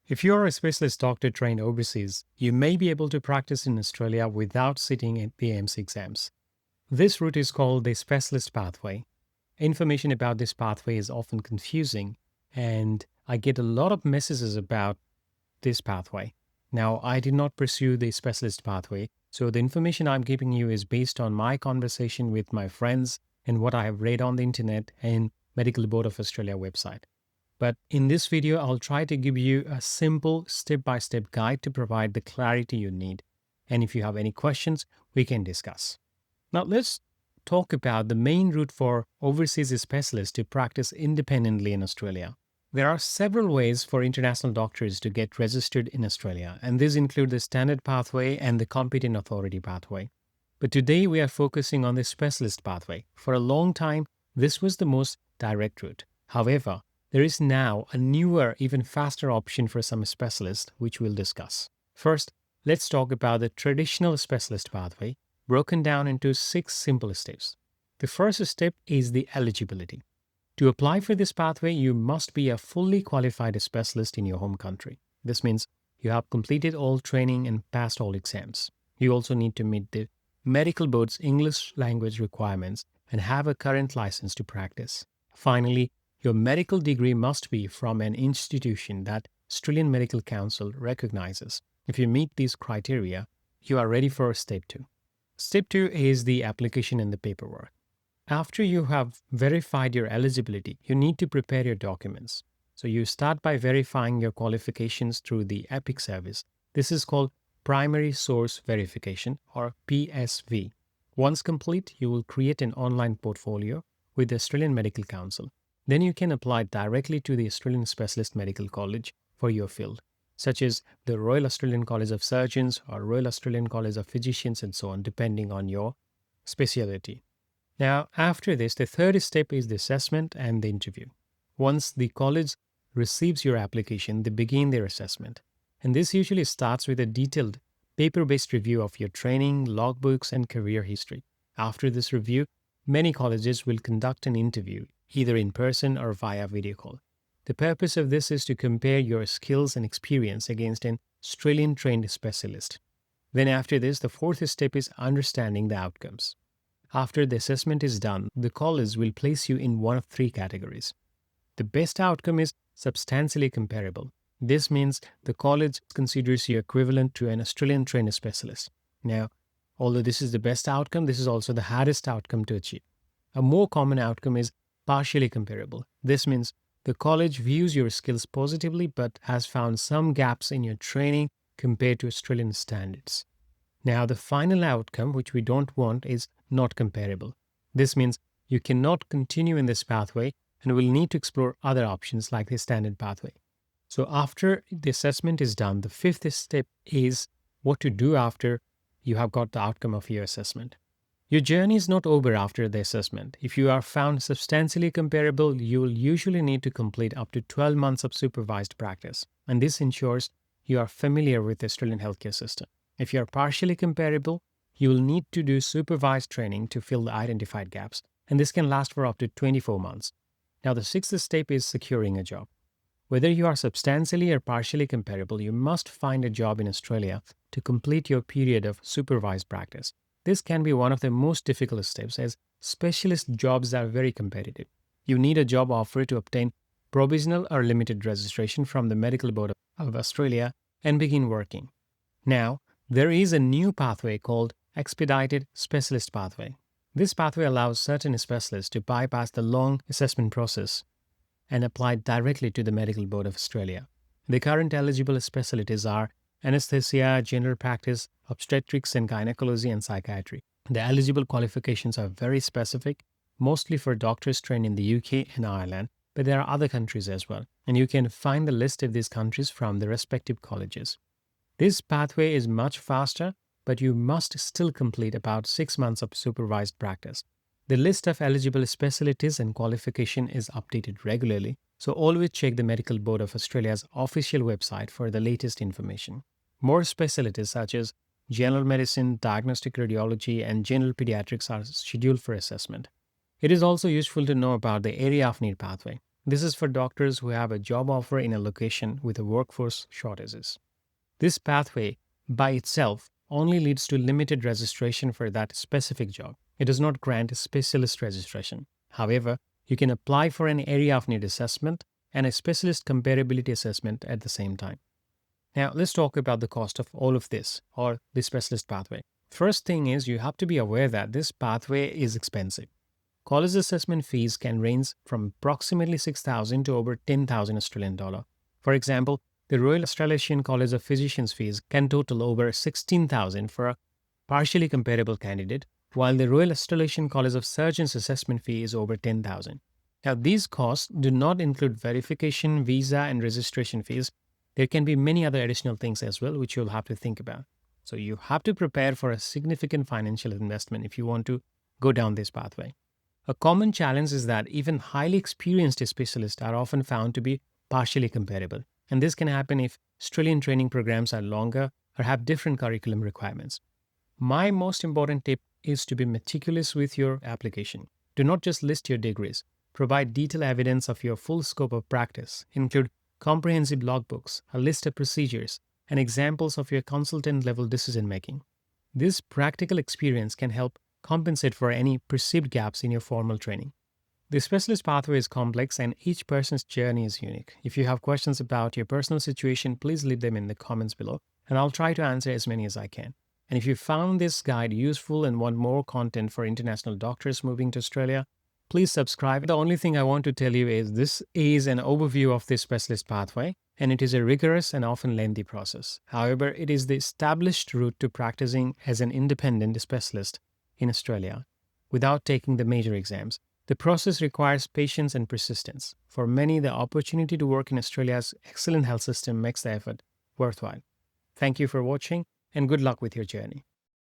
If you are a specialist doctor trained overseas, you may be able to practice in Australia without sitting at the AMC exams. This route is called the specialist pathway. Information about this pathway is often confusing, and I get a lot of messages about this pathway. Now, I did not pursue the specialist pathway, so the information I'm giving you is based on my conversation with my friends and what I have read on the internet and Medical Board of Australia website. But in this video, I'll try to give you a simple step-by-step guide to provide the clarity you need. And if you have any questions, we can discuss. Now, let's talk about the main route for overseas specialists to practice independently in Australia. There are several ways for international doctors to get registered in Australia, and these include the standard pathway and the competent authority pathway. But today we are focusing on the specialist pathway. For a long time, this was the most direct route. However, there is now a newer, even faster option for some specialists, which we'll discuss. First, let's talk about the traditional specialist pathway, broken down into 6 simple steps. The first step is the eligibility. To apply for this pathway, you must be a fully qualified specialist in your home country. This means you have completed all training and passed all exams. You also need to meet the Medical Board's English language requirements and have a current license to practice. Finally, your medical degree must be from an institution that Australian Medical Council recognizes. If you meet these criteria, you are ready for step 2. Step 2 is the application and the paperwork. After you have verified your eligibility, you need to prepare your documents. So you start by verifying your qualifications through the EPIC service. This is called Primary Source Verification, or PSV. Once complete, you will create an online portfolio with the Australian Medical Council. Then you can apply directly to the Australian Specialist Medical College for your field, such as the Royal Australian College of Surgeons or Royal Australian College of Physicians and so on, depending on your specialty. Now, after this, the third step is the assessment and the interview. Once the college receives your application, they begin their assessment. And this usually starts with a detailed paper-based review of your training, logbooks, and career history. After this review, many colleges will conduct an interview, either in person or via video call. The purpose of this is to compare your skills and experience against an Australian-trained specialist. Then after this, the fourth step is understanding the outcomes. After the assessment is done, the college will place you in one of 3 categories. The best outcome is substantially comparable. This means the college considers you equivalent to an Australian-trained specialist. Now, although this is the best outcome, this is also the hardest outcome to achieve. A more common outcome is partially comparable. This means the college views your skills positively but has found some gaps in your training compared to Australian standards. Now, the final outcome, which we don't want, is not comparable. This means you cannot continue in this pathway and will need to explore other options like the standard pathway. So after the assessment is done, the 5th step is what to do after you have got the outcome of your assessment. Your journey is not over after the assessment. If you are found substantially comparable, you will usually need to complete up to 12 months of supervised practice, and this ensures you are familiar with the Australian healthcare system. If you are partially comparable, you will need to do supervised training to fill the identified gaps, and this can last for up to 24 months. Now, the 6th step is securing a job. Whether you are substantially or partially comparable, you must find a job in Australia to complete your period of supervised practice. This can be one of the most difficult steps as specialist jobs are very competitive. You need a job offer to obtain provisional or limited registration from the Medical Board of Australia and begin working. Now, there is a new pathway called Expedited Specialist Pathway. This pathway allows certain specialists to bypass the long assessment process and apply directly to the Medical Board of Australia. The current eligible specialties are anesthesia, general practice, obstetrics and gynecology, and psychiatry. The eligible qualifications are very specific, mostly for doctors trained in the UK and Ireland, but there are other countries as well, and you can find the list of these countries from the respective colleges. This pathway is much faster, but you must still complete about 6 months of supervised practice. The list of eligible specialties and qualification is updated regularly, so always check the Medical Board of Australia's official website for the latest information. More specialties such as general medicine, diagnostic radiology, and general pediatrics are scheduled for assessment. It is also useful to know about the area of need pathway. This is for doctors who have a job offer in a location with a workforce shortages. This pathway by itself only leads to limited registration for that specific job. It does not grant a specialist registration. However, you can apply for an area of need assessment and a specialist comparability assessment at the same time. Now, let's talk about the cost of all of this, or the specialist pathway. First thing is you have to be aware that this pathway is expensive. College assessment fees can range from approximately 6,000 to over 10,000 Australian dollar. For example, the Royal Australasian College of Physicians fees can total over 16,000 for a partially comparable candidate, while the Royal Australasian College of Surgeons assessment fee is over 10,000. Now, these costs do not include verification, visa, and registration fees. There can be many other additional things as well, which you'll have to think about. So you have to prepare for a significant financial investment if you want to go down this pathway. A common challenge is that even highly experienced specialists are often found to be partially comparable. And this can happen if Australian training programs are longer or have different curriculum requirements. My most important tip is to be meticulous with your application. Do not just list your degrees. Provide detailed evidence of your full scope of practice. Include comprehensive logbooks, a list of procedures, and examples of your consultant-level decision-making. This practical experience can help compensate for any perceived gaps in your formal training. The specialist pathway is complex and each person's journey is unique. If you have questions about your personal situation, please leave them in the comments below, and I'll try to answer as many as I can. And if you found this guide useful and want more content for international doctors moving to Australia, please subscribe. The only thing I want to tell you is this is an overview of the specialist pathway, and it is a rigorous and often lengthy process. However, it is the established route to practicing as an independent specialist in Australia without taking the major exams. The process requires patience and persistence. For many, the opportunity to work in Australia's excellent health system makes the effort worthwhile. Thank you for watching, and good luck with your journey.